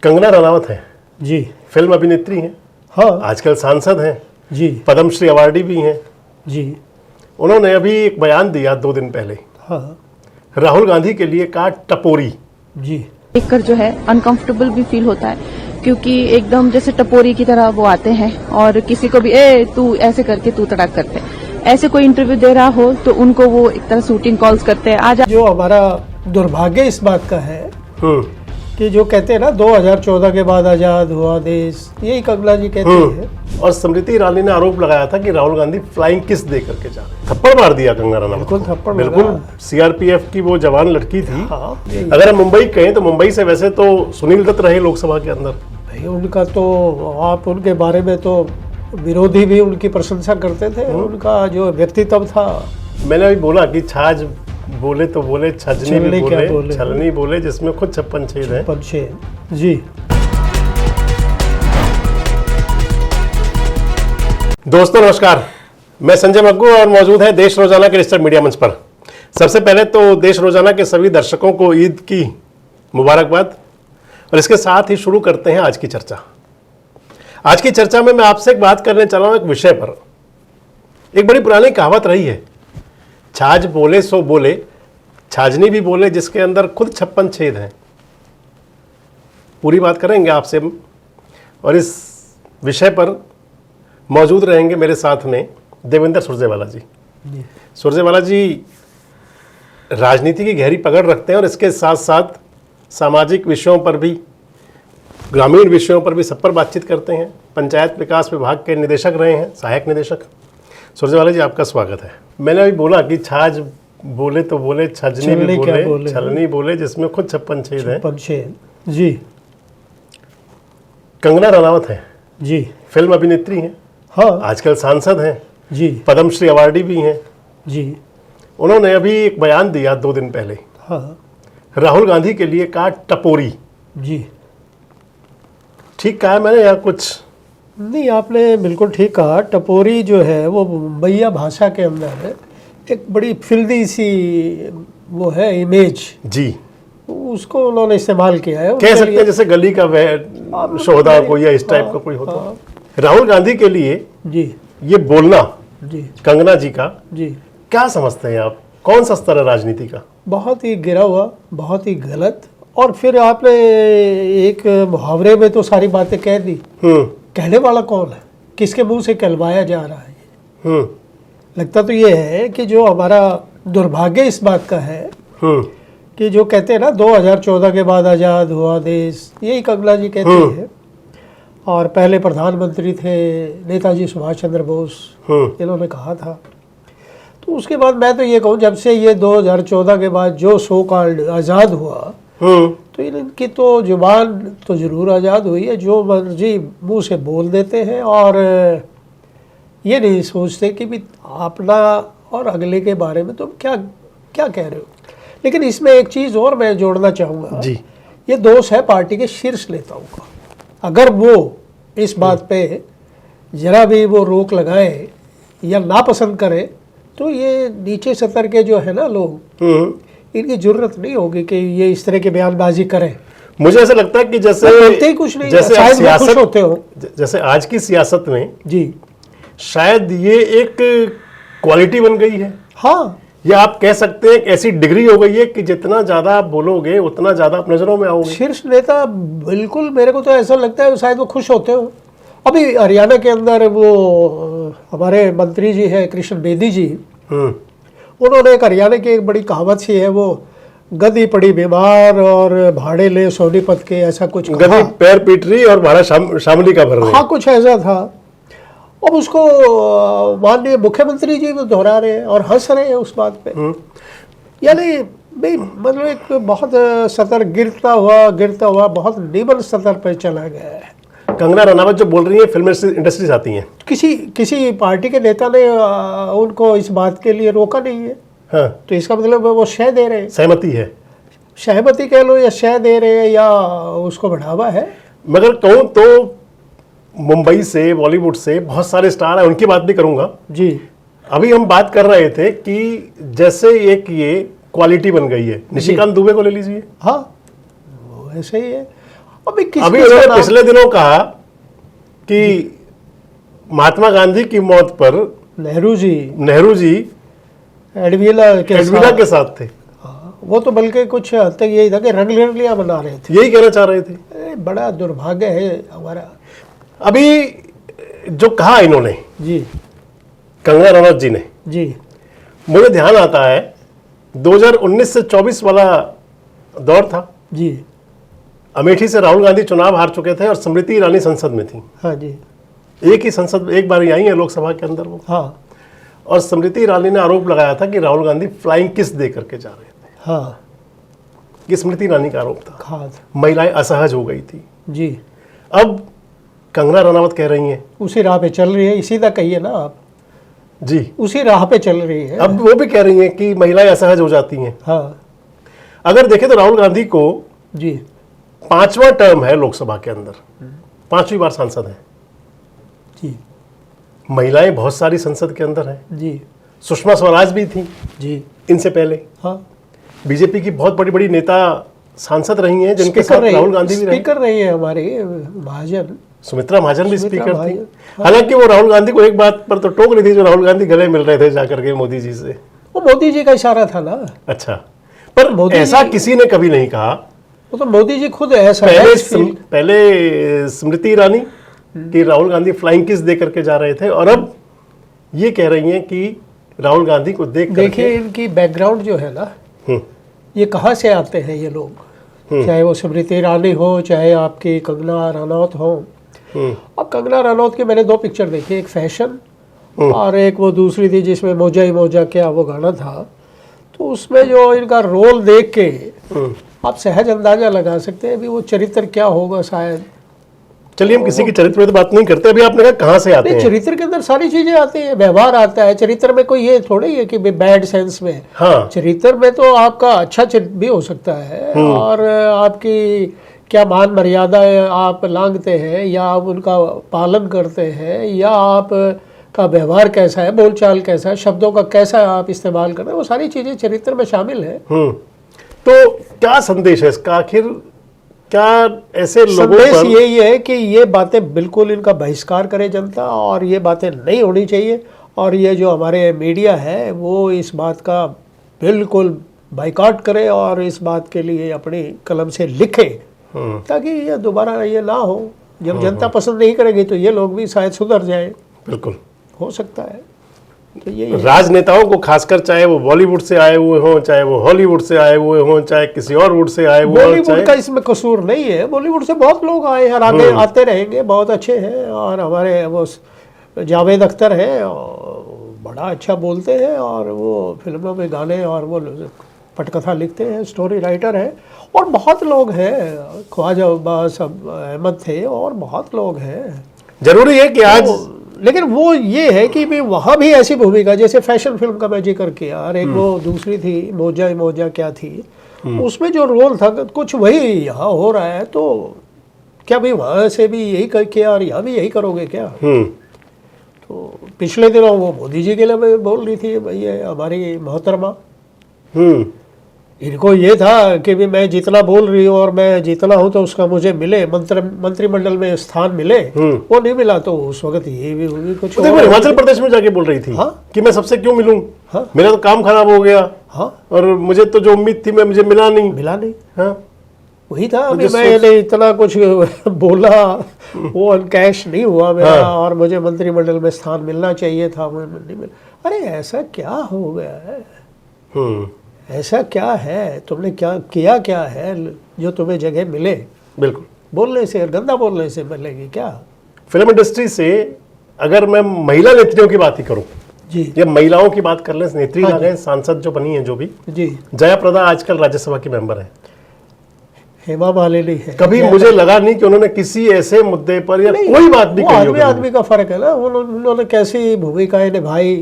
कंगना रनावत हैं जी। फिल्म अभिनेत्री हैं, हाँ आजकल सांसद हैं जी। पद्मश्री अवार्डी भी हैं। जी। उन्होंने अभी एक बयान दिया 2 दिन पहले, हाँ राहुल गांधी के लिए कहा टपोरी। जी। देखकर जो है अनकंफर्टेबल भी फील होता है, क्योंकि एकदम जैसे टपोरी की तरह वो आते हैं और किसी को भी तू ऐसे करके तू तड़ाक करते हैं। ऐसे कोई इंटरव्यू दे रहा हो तो उनको वो एक तरह शूटिंग कॉल्स करते हैं। आज जो हमारा दुर्भाग्य इस बात का है कि जो कहते हैं ना 2014 के बाद आजाद हुआ देश, यही कंगना जी कहते हैं। और स्मृति ईरानी ने आरोप लगाया था कि राहुल गांधी फ्लाइंग किस दे करके जा रहे, थप्पड़ मार दिया कंगना रनावत बिल्कुल को। थप्पड़ बिल्कुल मारा। सीआरपीएफ की वो जवान लड़की थी। हाँ, अगर हम मुंबई कहें तो मुंबई से वैसे तो सुनील दत्त रहे लोकसभा के अंदर। भाई उनका तो आप उनके बारे में तो विरोधी भी उनकी प्रशंसा करते थे। उनका जो व्यक्तित्व था, मैंने अभी बोला कि छाछ बोले तो बोले, छजनी भी छलनी क्या बोले, बोले। छलनी बोले, जिसमें खुद 56 छेद हैं। पंछे जी। दोस्तों नमस्कार, मैं संजय मग्गू और मौजूद है देश रोजाना के रजिस्टर्ड मीडिया मंच पर। सबसे पहले तो देश रोजाना के सभी दर्शकों को ईद की मुबारकबाद, और इसके साथ ही शुरू करते हैं आज की चर्चा। आज की चर्चा में मैं आपसे एक बात करने चला हूं एक विषय पर। एक बड़ी पुरानी कहावत रही है, छाछ बोले सो बोले, छाजनी भी बोले, जिसके अंदर खुद 56 छेद हैं। पूरी बात करेंगे आपसे, और इस विषय पर मौजूद रहेंगे मेरे साथ में देवेंद्र सुरजेवाला जी। सुरजेवाला जी राजनीति की गहरी पकड़ रखते हैं और इसके साथ साथ सामाजिक विषयों पर भी, ग्रामीण विषयों पर भी सब पर बातचीत करते हैं। पंचायत विकास विभाग के निदेशक रहे हैं, सहायक निदेशक। सुरजेवाला जी आपका स्वागत है। मैंने अभी बोला कि छाछ बोले तो बोले, छजनी भी बोले, छलनी बोले, जिसमें खुद 56 छेद हैं। पंछे जी। कंगना रनावत हैं जी। फिल्म अभिनेत्री हैं, हाँ आजकल सांसद हैं जी। पद्मश्री अवार्डी भी हैं। जी। उन्होंने अभी एक बयान दिया 2 दिन पहले, हाँ राहुल गांधी के लिए कहा टपोरी। जी। ठीक कहा है मैंने या कुछ? नहीं, आपने बिल्कुल ठीक कहा। टपोरी जो है वो मुंबईया भाषा के अंदर एक बड़ी फिल्दी सी वो है इमेज जी, उसको उन्होंने इस्तेमाल किया है। कह सकते हैं जैसे गली का वह शोहदा कोई या इस टाइप का कोई होता। राहुल गांधी के लिए जी ये बोलना जी कंगना जी का, जी, क्या समझते हैं आप? कौन सा स्तर है राजनीति का? बहुत ही गिरा हुआ, बहुत ही गलत। और फिर आपने एक मुहावरे में तो सारी बातें कह दी। कहने वाला कौन है? किसके मुंह से कहलवाया जा रहा है? लगता तो ये है कि जो हमारा दुर्भाग्य इस बात का है कि जो कहते हैं ना 2014 के बाद आजाद हुआ देश, यही कंगना जी कहते हैं। और पहले प्रधानमंत्री थे नेताजी सुभाष चंद्र बोस, इन्होंने कहा था। तो उसके बाद मैं तो ये कहूँ, जब से ये 2014 के बाद जो सो कॉल्ड आज़ाद हुआ, तो इनकी तो जुबान तो जरूर आज़ाद हुई है, जो मर्जी मुंह से बोल देते हैं और ये नहीं सोचते कि भी अपना और अगले के बारे में तुम क्या क्या कह रहे हो। लेकिन इसमें एक चीज़ और मैं जोड़ना चाहूँगा जी, ये दोष है पार्टी के शीर्ष नेताओं का। अगर वो इस बात पे जरा भी वो रोक लगाए या नापसंद करें, तो ये नीचे सतर के जो है ना लोग, इनकी जरूरत नहीं होगी कि ये इस तरह की बयानबाजी करें। मुझे ऐसा लगता है कि जैसे कुछ नहीं, जैसे शायद सियासत खुश होते हो। जैसे आज की सियासत में जी, शायद ये एक क्वालिटी बन गई है। हाँ, या आप कह सकते हैं एक ऐसी डिग्री हो गई है कि जितना ज्यादा आप बोलोगे उतना ज्यादा आप नजरों में आओगे। शीर्ष नेता बिल्कुल, मेरे को तो ऐसा लगता है शायद वो खुश होते हो। अभी हरियाणा के अंदर वो हमारे मंत्री जी है कृष्ण बेदी जी, उन्होंने एक हरियाणा की एक बड़ी कहावत सी है, वो गधी पड़ी बीमार और भाड़े ले सोनीपत के, ऐसा कुछ गधी पैर पीट रही और भाड़ा शामली का भर रही। हाँ, कुछ ऐसा था। अब उसको माननीय मुख्यमंत्री जी भी दोहरा रहे हैं और हंस रहे हैं उस बात पे। यानी भाई मतलब एक बहुत सतर गिरता हुआ बहुत निम्न सतर पर चला गया है। कंगना रनावत जो बोल रही है फिल्म इंडस्ट्री से आती हैं, किसी पार्टी के नेता ने उनको इस बात के लिए रोका नहीं है। हाँ, तो इसका मतलब वो शय दे रहे हैं, सहमति है, सहमति कह लो या शय दे रहे हैं या उसको बढ़ावा है। मगर कहूँ तो मुंबई से, बॉलीवुड से बहुत सारे स्टार हैं, उनकी बात भी करूंगा जी। अभी हम बात कर रहे थे कि जैसे एक ये क्वालिटी बन गई है, निशिकांत दुबे को ले लीजिए। हाँ, वो ऐसे ही है। अभी अभी उन्होंने पिछले दिनों कहा कि महात्मा गांधी की मौत पर नेहरू जी एडविला के साथ थे। वो तो बल्कि कुछ हद तक यही था कि रंगलियां बना रहे थे, यही कहना चाह रहे थे। बड़ा दुर्भाग्य है हमारा। अभी जो कहा इन्होंने जी कंगना रनौत जी ने, जी मुझे ध्यान आता है 2019 से 24 वाला दौर था। जी अमेठी से राहुल गांधी चुनाव हार चुके थे और स्मृति ईरानी संसद में थी। हाँ जी, एक ही संसद एक बार आई है लोकसभा के अंदर वो। हाँ और स्मृति ईरानी ने आरोप लगाया था कि राहुल गांधी फ्लाइंग किस दे करके जा रहे थे। हाँ, ये स्मृति ईरानी का आरोप था। खाद महिलाएं असहज हो गई थी। जी, अब कंगना रनावत कह रही हैं उसी राह पे चल रही है, सीधा कहिए ना आप जी, उसी राह पे चल रही है। अब वो भी कह रही हैं कि महिलाएं असहज हो जाती हैं। हाँ अगर देखें तो राहुल गांधी को जी 5वां टर्म है लोकसभा के अंदर, 5वीं बार सांसद है। जी महिलाएं बहुत सारी संसद के अंदर हैं। जी सुषमा स्वराज भी थी जी, इनसे पहले। हाँ, बीजेपी की बहुत बड़ी बड़ी नेता सांसद रही हैं जिनके साथ राहुल गांधी भी रहे। स्पीकर रही है हमारे महाजन, सुमित्रा महाजन भी सुमित्रा स्पीकर थी। महाजन, हालांकि वो राहुल गांधी को एक बात पर तो टोक रही थी, जो राहुल गांधी गले मिल रहे थे जाकर के मोदी जी से। वो मोदी जी का इशारा था ना। अच्छा, पर मोदी ऐसा जी- किसी ने कभी नहीं कहा। वो तो मोदी जी खुद ऐसा पहले स्मृति ईरानी कि राहुल गांधी फ्लाइंग किस दे करके जा रहे थे, और अब ये कह रही हैं कि राहुल गांधी को देख देखिए इनकी बैकग्राउंड जो है ना, ये कहाँ से आते हैं ये लोग, चाहे वो स्मृति ईरानी हो, चाहे आपकी कंगना रनौत हो। अब कंगना रनौत की मैंने 2 पिक्चर देखी, एक फैशन और एक वो दूसरी थी जिसमें मौजा ही मौजा क्या वो गाना था। तो उसमें जो इनका रोल देख के आप सहज अंदाजा लगा सकते हैं अभी वो चरित्र क्या होगा शायद। चलिए हम किसी की चरित्र में तो बात नहीं करते। अभी आपने कहा कहाँ से आते हैं। चरित्र के अंदर सारी चीजें आती हैं, व्यवहार आता है चरित्र में। कोई ये थोड़ी है कि बैड सेंस में। हाँ, चरित्र में तो आपका अच्छा चरित्र भी हो सकता है, और आपकी क्या मान मर्यादा आप लांघते हैं, या आप उनका पालन करते हैं, या आप का व्यवहार कैसा है, बोलचाल कैसा है, शब्दों का कैसा आप इस्तेमाल कर रहे हैं, वो सारी चीजें चरित्र में शामिल है। तो क्या संदेश है इसका? आखिर क्या ऐसे लोगों संदेश पर यही है कि ये बातें बिल्कुल इनका बहिष्कार करे जनता, और ये बातें नहीं होनी चाहिए। और ये जो हमारे मीडिया है वो इस बात का बिल्कुल बाइकआउट करे और इस बात के लिए अपनी कलम से लिखे, ताकि ये दोबारा ये ना हो। जब जनता पसंद नहीं करेगी तो ये लोग भी शायद सुधर जाए, बिल्कुल हो सकता है। तो ये राजनेताओं को खासकर, चाहे वो बॉलीवुड से आए हुए हों, चाहे वो हॉलीवुड से आए हुए हों, चाहे किसी और वुड से आए हुए हों, बॉलीवुड का इसमें कसूर नहीं है। बॉलीवुड से बहुत लोग आए हैं और आगे आते रहेंगे, बहुत अच्छे हैं। और हमारे वो जावेद अख्तर हैं, और बड़ा अच्छा बोलते हैं, और वो फिल्मों में गाने और वो पटकथा लिखते हैं, स्टोरी राइटर हैं। और बहुत लोग हैं, ख्वाजा अब्बास अहमद थे, और बहुत लोग हैं। जरूरी है कि आज लेकिन वो ये है कि भी वहाँ भी ऐसी भूमिका, जैसे फैशन फिल्म का मैं जिक्र किया, और एक वो दूसरी थी मौजा ही मौजा क्या थी, उसमें जो रोल था कुछ वही यहाँ हो रहा है। तो क्या भाई वहाँ से भी यही कर किया और यहाँ भी यही करोगे क्या? तो पिछले दिनों वो मोदी जी के लिए बोल रही थी, भाई ये हमारी मोहतरमा, इनको ये था कि भी मैं जितना बोल रही हूँ और मैं जितना हूँ तो उसका मुझे मिले, मंत्रिमंडल में स्थान मिले। वो नहीं मिला तो उस वक्त ये भी कुछ देखो हिमाचल प्रदेश में जाके बोल रही थी कि मैं सबसे क्यों मिलूं, मेरा तो काम खराब हो गया, और मुझे तो जो उम्मीद थी मैं मुझे मिला नहीं। वही था, अभी मैंने इतना कुछ बोला, वो अनकैश नहीं हुआ मेरा, और मुझे मंत्रिमंडल में स्थान मिलना चाहिए था, मुझे नहीं मिला। अरे ऐसा क्या हो गया है? ऐसा क्या है, तुमने क्या है जो तुम्हें जगह मिले? बिल्कुल बोलने से, गंदा बोलने से मिलेगी क्या? फिल्म इंडस्ट्री से अगर मैं महिला नेत्रियों की बात ही करूं जी, या महिलाओं की बात कर लें, नेत्री आ गए, सांसद जो बनी है जो भी जी, जयाप्रदा आजकल राज्यसभा की मेंबर है। हेमा मालिनी है। कभी मुझे लगा नहीं कि उन्होंने किसी ऐसे मुद्दे पर या कोई बात भी कही होगी। आदमी का फर्क है ना, उन्होंने कैसी भूमिकाएं निभाई।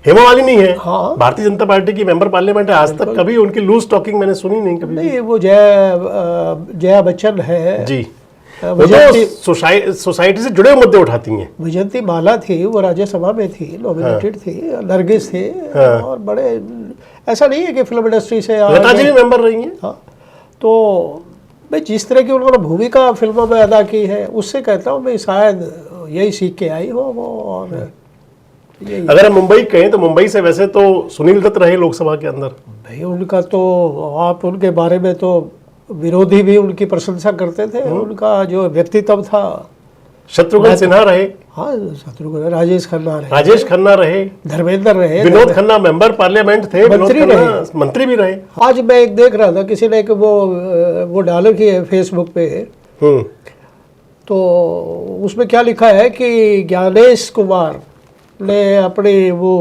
हेमा मालिनी है, भारतीय जनता पार्टी की मेंबर पार्लियामेंट है, आज तक कभी उनकी लूज टॉकिंग मैंने सुनी नहीं कभी। नहीं, वो जया बच्चन है जी, वो सोसाइटी से जुड़े मुद्दे उठाती हैं। विजयंती माला थी, वो राज्यसभा में थी, नॉमिनेटेड थी। नरगिस थे, और बड़े, ऐसा नहीं है कि फिल्म इंडस्ट्री से लता जी भी मेंबर रही हैं। तो मैं जिस तरह की उन्होंने भूमिका फिल्मों में अदा की है उससे कहता हूँ मैं शायद यही सीख के आई हो वो। और यही अगर हम मुंबई कहें तो मुंबई से वैसे तो सुनील दत्त रहे लोकसभा के अंदर। भाई उनका तो आप उनके बारे में तो विरोधी भी उनकी प्रशंसा करते थे। उनका जो व्यक्तित्व था। शत्रुघ्न सिन्हा रहे, हाँ शत्रुघ्न, राजेश खन्ना रहे, राजेश खन्ना रहे, धर्मेंद्र रहे, विनोद खन्ना मेंबर पार्लियामेंट थे, मंत्री विनोद खन्ना मंत्री भी रहे। आज मैं एक देख रहा था किसी ने एक वो डाल की है फेसबुक पे, तो उसमें क्या लिखा है कि ज्ञानेश कुमार ने अपनी वो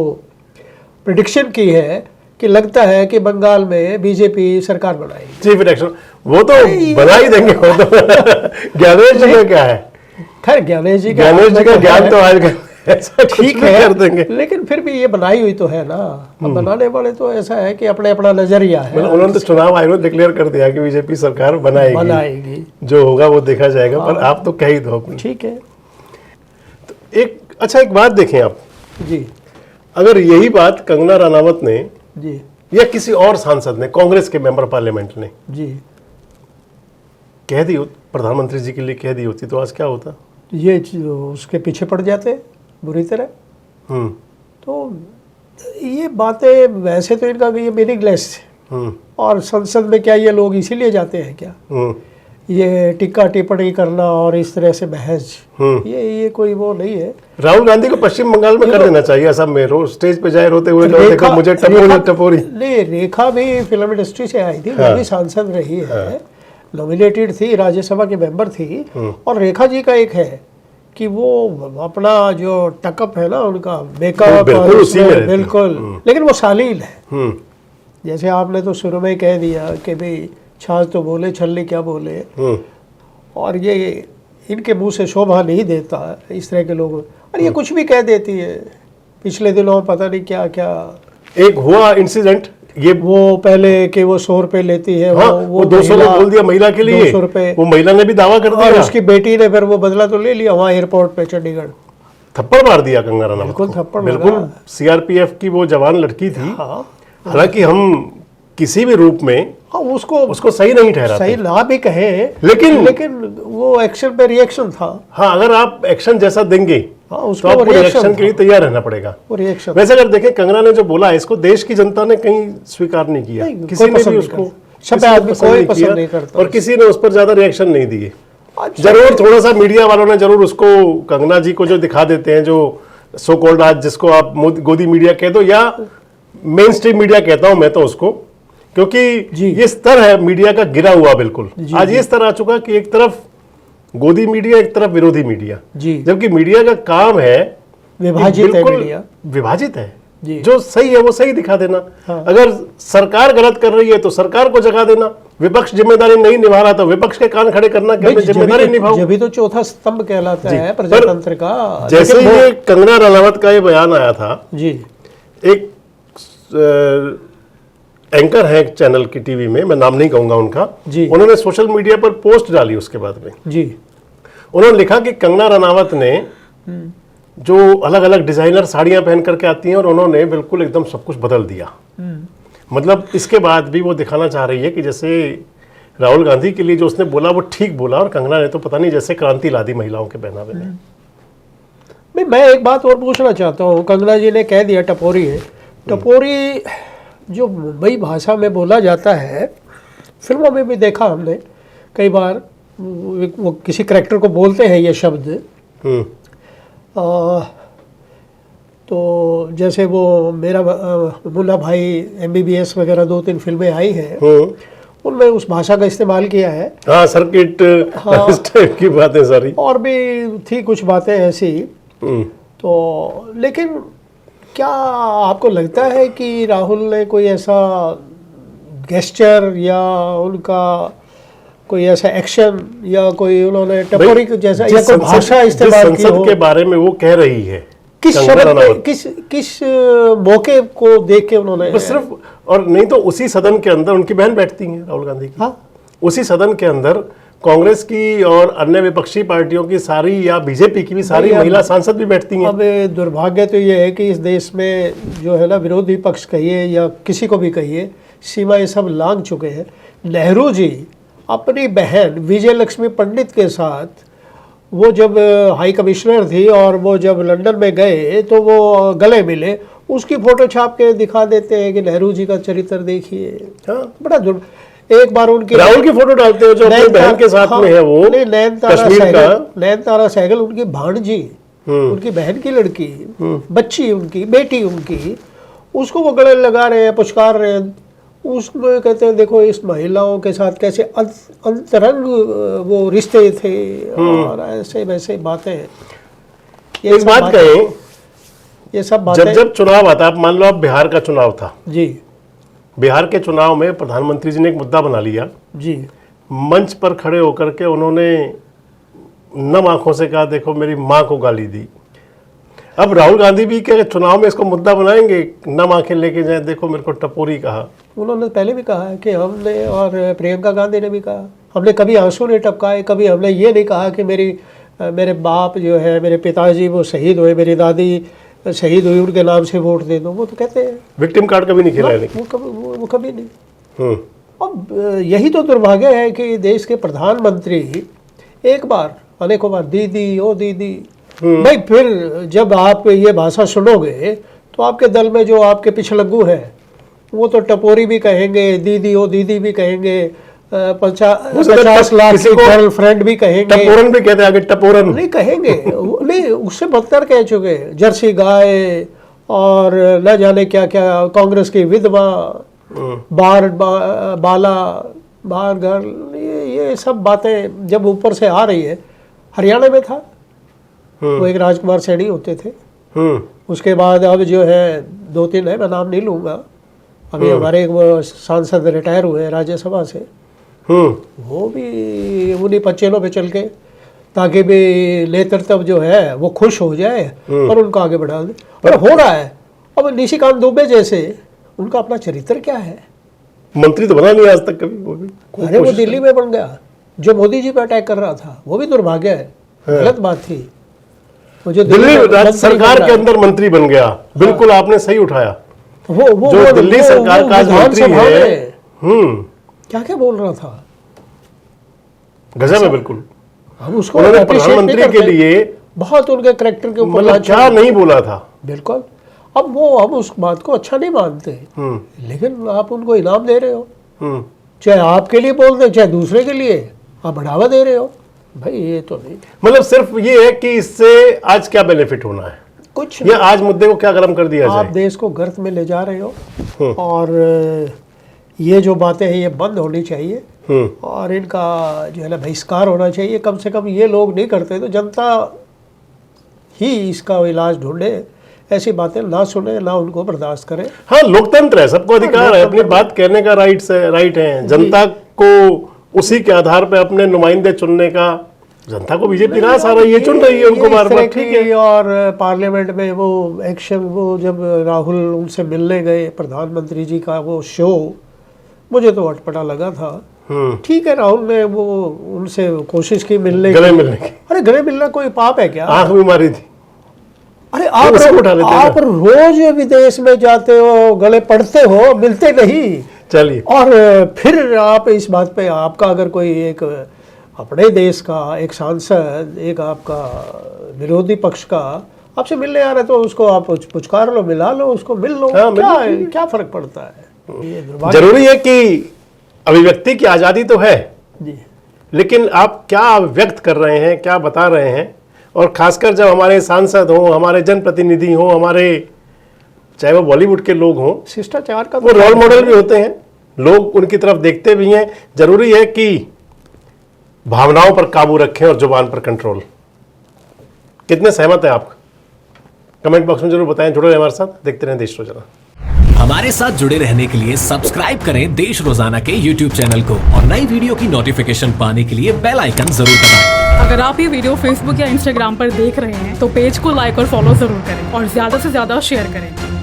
प्रिडिक्शन की है कि लगता है कि बंगाल में बीजेपी सरकार बनाएगी। चीफ इलेक्शन वो तो बना ही देंगे वो तो। ज्ञानेश जी का क्या है, खैर ज्ञानेश जी का ज्ञान तो आज ऐसा ठीक है कर देंगे। लेकिन फिर भी ये बनाई हुई तो है ना। अब बनाने वाले तो ऐसा है कि अपने अपना नजरिया है। मतलब उन्होंने तो चुनाव आयोग ने डिक्लेयर कर दिया कि बीजेपी सरकार बनाएगी, जो होगा वो देखा जाएगा। पर आप तो कह ही दो अपनी। ठीक है। तो एक बात देखें आप जी, अगर यही बात कंगना रनावत ने जी, या किसी और सांसद ने, कांग्रेस के मेंबर पार्लियामेंट ने जी, कह दी, प्रधानमंत्री जी के लिए कह दी होती तो आज क्या होता? ये उसके पीछे पड़ जाते बुरी तरह। तो ये बातें वैसे तो इनका ये मीनिंगलेस है। और संसद में क्या ये लोग इसीलिए जाते हैं क्या? ये टिक्का टिप्पणी करना और इस तरह से बहस, ये कोई वो नहीं है। राहुल गांधी को पश्चिम बंगाल में कर देना चाहिए, असम में रोज स्टेज पे जाए रोते हुए, देखो मुझे टपोरी। नहीं, रेखा भी फिल्म इंडस्ट्री से आई थी, वो भी सांसद रही है, नॉमिनेटेड थी, राज्यसभा के मेंबर थी। और रेखा जी का एक है कि वो अपना जो टकअप है ना उनका मेकअप बिल्कुल, लेकिन वो शालीन है। जैसे आपने तो शुरू में कह दिया कि भाई छाछ तो बोले छल्ली क्या बोले, और ये इनके मुंह से शोभा नहीं देता इस तरह के लोग। और ये कुछ भी कह देती है। पिछले दिनों पता नहीं क्या क्या एक हुआ इंसिडेंट, ये वो पहले कि वो 100 रुपए लेती है, हाँ, वो 200 में बोल दिया महिला के लिए, 200 रुपए। वो महिला ने भी दावा कर दिया, और उसकी बेटी ने फिर वो बदला तो ले लिया वहाँ एयरपोर्ट पे चंडीगढ़। थप्पड़ मार दिया कंगना रनावत बिल्कुल को। थप्पड़ बिल्कुल सीआरपीएफ की वो जवान लड़की थी। हाँ, हालांकि हम किसी भी रूप में हाँ, उसको सही नहीं ठहराते, सही ना भी कहे, लेकिन वो एक्शन पे रिएक्शन था। हाँ, अगर आप एक्शन जैसा देंगे हाँ, तो उसको आपको रिएक्शन रिएक्शन के लिए तैयार रहना पड़ेगा। वो रिएक्शन वैसे अगर देखें कंगना ने जो बोला इसको देश की जनता ने कहीं स्वीकार नहीं किया, किसी ने भी उसको सब आदमी कोई पसंद नहीं करता, और किसी ने उस पर ज्यादा रिएक्शन नहीं दिए। जरूर थोड़ा सा मीडिया वालों ने जरूर उसको कंगना जी को जो दिखा देते हैं, जो सो कॉल्ड आज जिसको आप गोदी मीडिया कह दो या मेन स्ट्रीम मीडिया कहता हूं मैं तो उसको, क्योंकि ये स्तर है मीडिया का गिरा हुआ बिल्कुल। आज ये स्तर आ चुका कि एक तरफ गोदी मीडिया, एक तरफ विरोधी मीडिया, जबकि मीडिया का काम है विभाजित है, मीडिया विभाजित है। जो सही है वो सही दिखा देना। हाँ। अगर सरकार गलत कर रही है तो सरकार को जगा देना, विपक्ष जिम्मेदारी नहीं निभा रहा तो विपक्ष के कान खड़े करना कि मैं जिम्मेदारी निभाऊं। जब भी तो चौथा स्तंभ कहलाता है प्रजातंत्र का। जैसे ये कंगना रनावत का ये बयान आया था जी, एक एंकर है चैनल की टीवी में, मैं नाम नहीं कहूंगा उनका, उन्होंने सोशल मीडिया पर पोस्ट डाली। उसके बाद में जी उन्होंने लिखा कि कंगना रनावत ने जो अलग अलग डिजाइनर साड़ियां पहन करके आती हैं और उन्होंने बिल्कुल एकदम सब कुछ बदल दिया। मतलब इसके बाद भी वो दिखाना चाह रही है कि जैसे राहुल गांधी के लिए जो उसने बोला वो ठीक बोला, और कंगना ने तो पता नहीं जैसे क्रांति ला दी महिलाओं के पहनावे में। मैं एक बात और पूछना चाहता हूँ। कंगना जी ने कह दिया टपोरी है। टपोरी जो मुंबई भाषा में बोला जाता है, फिल्मों में भी देखा हमने कई बार, वो किसी कैरेक्टर को बोलते हैं ये शब्द। तो जैसे वो मेरा मुन्ना भाई MBBS वगैरह 2-3 फिल्में आई हैं, उनमें उस भाषा का इस्तेमाल किया है। हाँ, सर्किट, हाँ, इस टाइप की बातें सारी, और भी थी कुछ बातें ऐसी। तो लेकिन क्या आपको लगता है कि राहुल ने कोई ऐसा गेस्चर या उनका कोई ऐसा एक्शन या कोई उन्होंने टपोरी जैसा या कोई भाषा इस्तेमाल की हो? के बारे में वो कह रही है, किस शब्द पे, किस मौके को देख के उन्होंने? बस सिर्फ, और नहीं तो उसी सदन के अंदर उनकी बहन बैठती हैं राहुल गांधी की। हाँ? उसी सदन के अंदर कांग्रेस की और अन्य विपक्षी पार्टियों की सारी या बीजेपी की भी सारी महिला सांसद भी बैठती हैं। अब दुर्भाग्य तो ये है कि इस देश में जो है ना, विरोधी पक्ष कहिए या किसी को भी कहिए, सीमाएं सब लांघ चुके हैं। नेहरू जी अपनी बहन विजय लक्ष्मी पंडित के साथ वो जब हाई कमिश्नर थी और वो जब लंदन में गए तो वो गले मिले, उसकी फोटो छाप के दिखा देते हैं कि नेहरू जी का चरित्र देखिए। हाँ, बड़ा एक बार उनकी राहुल की फोटो डालते हो जो अपनी बहन के साथ में है, वो नैनतारा सहगल उनकी भांजी, उनकी बहन की लड़की, बच्ची उनकी, बेटी उनकी, उसको वो गले लगा रहे हैं, पुचकार रहे हैं। उसमें कहते हैं देखो इस महिलाओं के साथ कैसे अंतरंग वो रिश्ते थे और ऐसे वैसे बातें। एक बात कहें, ये सब बातें जब चुनाव आता, आप मान लो आप बिहार का चुनाव था जी, बिहार के चुनाव में प्रधानमंत्री जी ने एक मुद्दा बना लिया जी, मंच पर खड़े होकर के उन्होंने नम आंखों से कहा देखो मेरी माँ को गाली दी। अब राहुल गांधी भी क्या चुनाव में इसको मुद्दा बनाएंगे, नम आंखें लेके जाए देखो मेरे को टपोरी कहा। उन्होंने पहले भी कहा है कि हमने, और प्रियंका गांधी ने भी कहा, हमने कभी आंसू नहीं टपकाए, कभी हमने ये नहीं कहा कि मेरे बाप जो है, मेरे पिताजी वो शहीद हुए, मेरी दादी शहीद हुई, उनके नाम से वोट दे दो। वो तो कहते हैं विक्टिम कार्ड कभी नहीं खेला है, वो कभी नहीं। अब यही तो दुर्भाग्य है कि देश के प्रधानमंत्री एक बार अनेकों बार दीदी ओ दीदी, भाई फिर जब आप ये भाषा सुनोगे तो आपके दल में जो आपके पिछलग्गू हैं वो तो टपोरी भी कहेंगे, दीदी ओ दीदी भी कहेंगे, 50 लाख की गर्लफ्रेंड भी कहेंगे, टपोरन भी कहते हैं आगे, टपोरन नहीं कहेंगे, नहीं उससे बदतर कह चुके, जर्सी गाय और न जाने क्या क्या, कांग्रेस की विधवा, बार गर्ल, ये सब बातें जब ऊपर से आ रही है। हरियाणा में था वो एक राजकुमार सैनी होते थे, उसके बाद अब जो है 2-3 है, मैं नाम नहीं लूंगा, अभी हमारे एक वो सांसद रिटायर हुए राज्यसभा से, वो भी उन्हीं पच्चेलों पे चल के, ताकि भी नेतृत्व जो है वो खुश हो जाए और उनको आगे बढ़ा दे, और हो रहा है। अब निशिकांत दुबे जैसे, उनका अपना चरित्र क्या है, मंत्री तो बना नहीं आज तक कभी, वो भी अरे वो दिल्ली में बन गया, जो मोदी जी पे अटैक कर रहा था, वो भी दुर्भाग्य है, गलत बात थी। वो जो दिल्ली राज्य सरकार के अंदर मंत्री बन गया, बिल्कुल आपने सही उठाया, वो जो दिल्ली सरकार का मंत्री है, क्या क्या बोल रहा था, गजब है बिल्कुल। हम उसको उन्होंने प्रधानमंत्री के लिए बहुत उनके करैक्टर के ऊपर मतलब क्या नहीं बोला था, बिल्कुल। अब वो हम उस बात को अच्छा नहीं मानते, लेकिन आप उनको इनाम दे रहे हो, चाहे आपके लिए बोल दे चाहे दूसरे के लिए, आप बढ़ावा दे रहे हो, भाई ये तो नहीं। मतलब सिर्फ ये है कि इससे आज क्या बेनिफिट होना है, कुछ ये आज मुद्दे को क्या गर्म कर दिया जाए। आप देश को गर्त में ले जा रहे हो, और ये जो बातें हैं ये बंद होनी चाहिए, और इनका जो है ना बहिष्कार होना चाहिए। कम से कम ये लोग नहीं करते तो जनता ही इसका इलाज ढूंढे, ऐसी बातें ना सुने, ना उनको बर्दाश्त करें। हाँ, लोकतंत्र है, सबको अधिकार है, अपनी बात कहने का राइट है, जनता को उसी के आधार पे अपने नुमाइंदे चुनने का। जनता को बीजेपी ना सारा ये चुन रही है उनको बार बार, ठीक है। और पार्लियामेंट में वो एक्शन, वो जब राहुल उनसे मिलने गए, प्रधानमंत्री जी का वो शो, मुझे तो अटपटा लगा था। ठीक है, राहुल ने वो उनसे कोशिश की मिलने गले मिलने की। अरे गले मिलना कोई पाप है क्या? आंख भी मारी थी। अरे आप रोज विदेश में जाते हो, गले पड़ते हो, मिलते नहीं। चलिए, और फिर आप इस बात पे, आपका अगर कोई एक अपने देश का एक सांसद, एक आपका विरोधी पक्ष का आपसे मिलने आ रहा है तो उसको आप पुचकार लो, मिला लो, उसको मिल लो। क्या फर्क पड़ता है? ये जरूरी है कि अभिव्यक्ति की आजादी तो है जी, लेकिन आप क्या व्यक्त कर रहे हैं, क्या बता रहे हैं, और खासकर जब हमारे सांसद हों, हमारे जनप्रतिनिधि हों, हमारे चाहे वो बॉलीवुड के लोग हों, शिष्टाचार का वो रोल मॉडल भी होते हैं, लोग उनकी तरफ देखते भी हैं। जरूरी है कि भावनाओं पर काबू रखें और जुबान पर कंट्रोल। कितने सहमत हैं आप? कमेंट बॉक्स में जरूर बताएं। जुड़े रहें हमारे साथ, देखते रहें देश रोजाना। हमारे साथ जुड़े रहने के लिए सब्सक्राइब करें देश रोजाना के YouTube चैनल को, और नई वीडियो की नोटिफिकेशन पाने के लिए बेल आइकन जरूर दबाएं। अगर आप ये वीडियो Facebook या Instagram पर देख रहे हैं तो पेज को लाइक और फॉलो जरूर करें और ज्यादा से ज्यादा शेयर करें।